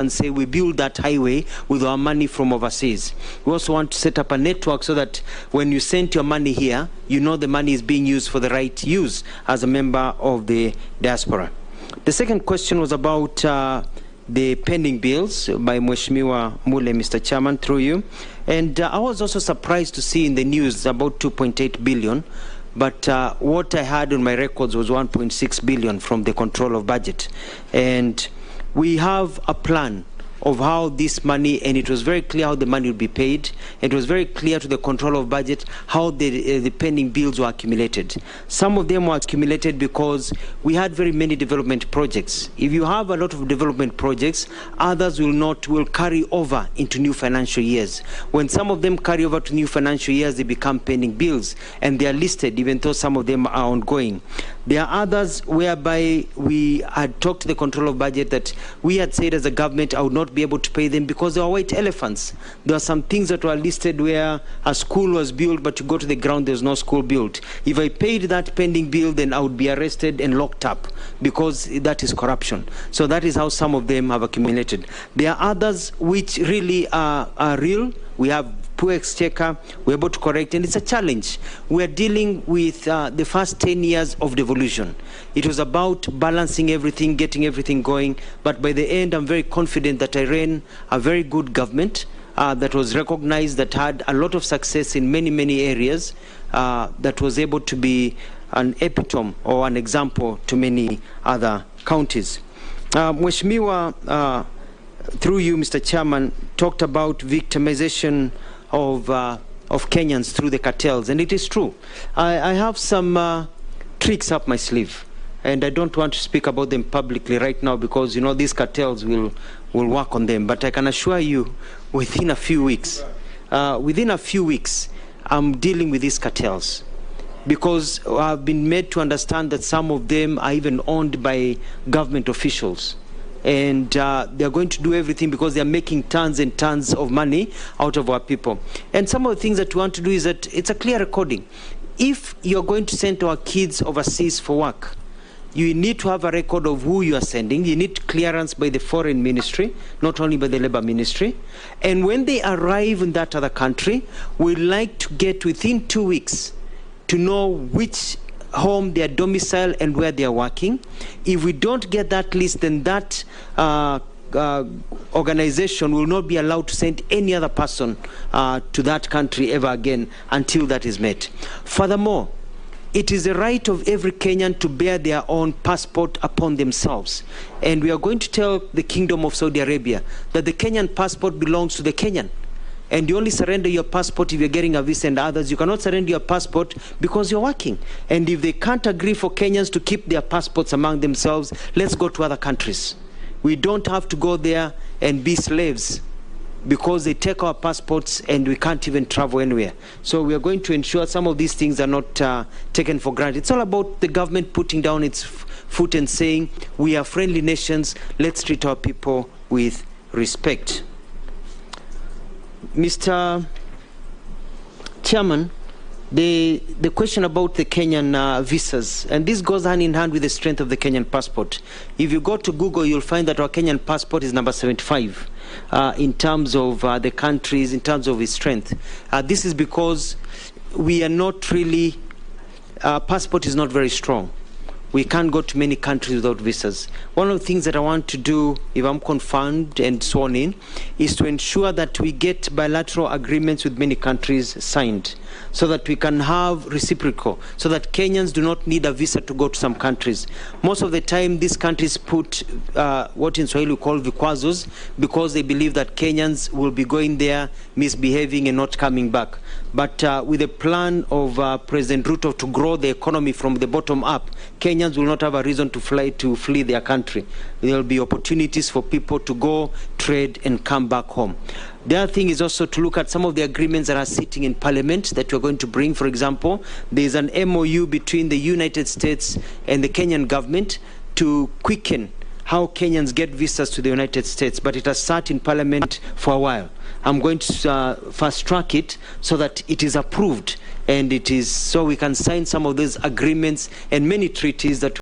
and say we build that highway with our money from overseas. We also want to set up a network so that when you send your money here, you know the money is being used for the right use as a member of the diaspora. The second question was about the pending bills by Mheshimiwa Mule, Mr. Chairman, through you. And I was also surprised to see in the news about 2.8 billion, but what I had on my records was 1.6 billion from the control of budget. And we have a plan of how this money, and it was very clear how the money would be paid. It was very clear to the control of budget how the pending bills were accumulated. Some of them were accumulated because we had very many development projects. If you have a lot of development projects, others will carry over into new financial years. When some of them carry over to new financial years, they become pending bills, and they are listed even though some of them are ongoing. There are others whereby we had talked to the control of budget that we had said as a government I would not be able to pay them because they were white elephants. There are some things that were listed where a school was built, but you go to the ground, there's no school built. If I paid that pending bill, then I would be arrested and locked up because that is corruption. So that is how some of them have accumulated. There are others which really are real. We have poor exchequer, we're able to correct, and it's a challenge. We're dealing with the first 10 years of devolution. It was about balancing everything, getting everything going, but by the end, I'm very confident that I ran a very good government that was recognized, that had a lot of success in many, many areas, that was able to be an epitome or an example to many other counties. Mheshimiwa, through you, Mr. Chairman, talked about victimization of Kenyans through the cartels, and it is true. I have some tricks up my sleeve, and I don't want to speak about them publicly right now because, you know, these cartels will work on them. But I can assure you, within a few weeks, I'm dealing with these cartels, because I've been made to understand that some of them are even owned by government officials. And they're going to do everything because they're making tons and tons of money out of our people. And some of the things that we want to do is that it's a clear recording. If you're going to send our kids overseas for work, you need to have a record of who you are sending. You need clearance by the foreign ministry, not only by the labor ministry. And when they arrive in that other country, we'd like to get within 2 weeks to know which home, their domicile, and where they are working. If we don't get that list, then that organization will not be allowed to send any other person to that country ever again until that is met. Furthermore, it is the right of every Kenyan to bear their own passport upon themselves. And we are going to tell the Kingdom of Saudi Arabia that the Kenyan passport belongs to the Kenyan. And you only surrender your passport if you're getting a visa, and others, you cannot surrender your passport because you're working. And if they can't agree for Kenyans to keep their passports among themselves, let's go to other countries. We don't have to go there and be slaves because they take our passports and we can't even travel anywhere. So we are going to ensure some of these things are not taken for granted. It's all about the government putting down its foot and saying, we are friendly nations, let's treat our people with respect. Mr. Chairman, the question about the Kenyan visas, and this goes hand in hand with the strength of the Kenyan passport. If you go to Google, you'll find that our Kenyan passport is number 75 in terms of the countries, in terms of its strength. This is because we are not really, passport is not very strong. We can't go to many countries without visas. One of the things that I want to do, if I'm confirmed and sworn in, is to ensure that we get bilateral agreements with many countries signed so that we can have reciprocal, so that Kenyans do not need a visa to go to some countries. Most of the time, these countries put what in Swahili we call vikwazos because they believe that Kenyans will be going there, misbehaving and not coming back. But with the plan of President Ruto to grow the economy from the bottom up, Kenyans will not have a reason to flee their country. There will be opportunities for people to go, trade, and come back home. The other thing is also to look at some of the agreements that are sitting in Parliament that we're going to bring. For example, there's an MOU between the United States and the Kenyan government to quicken how Kenyans get visas to the United States, but it has sat in Parliament for a while. I'm going to fast track it so that it is approved, and it is so we can sign some of those agreements and many treaties that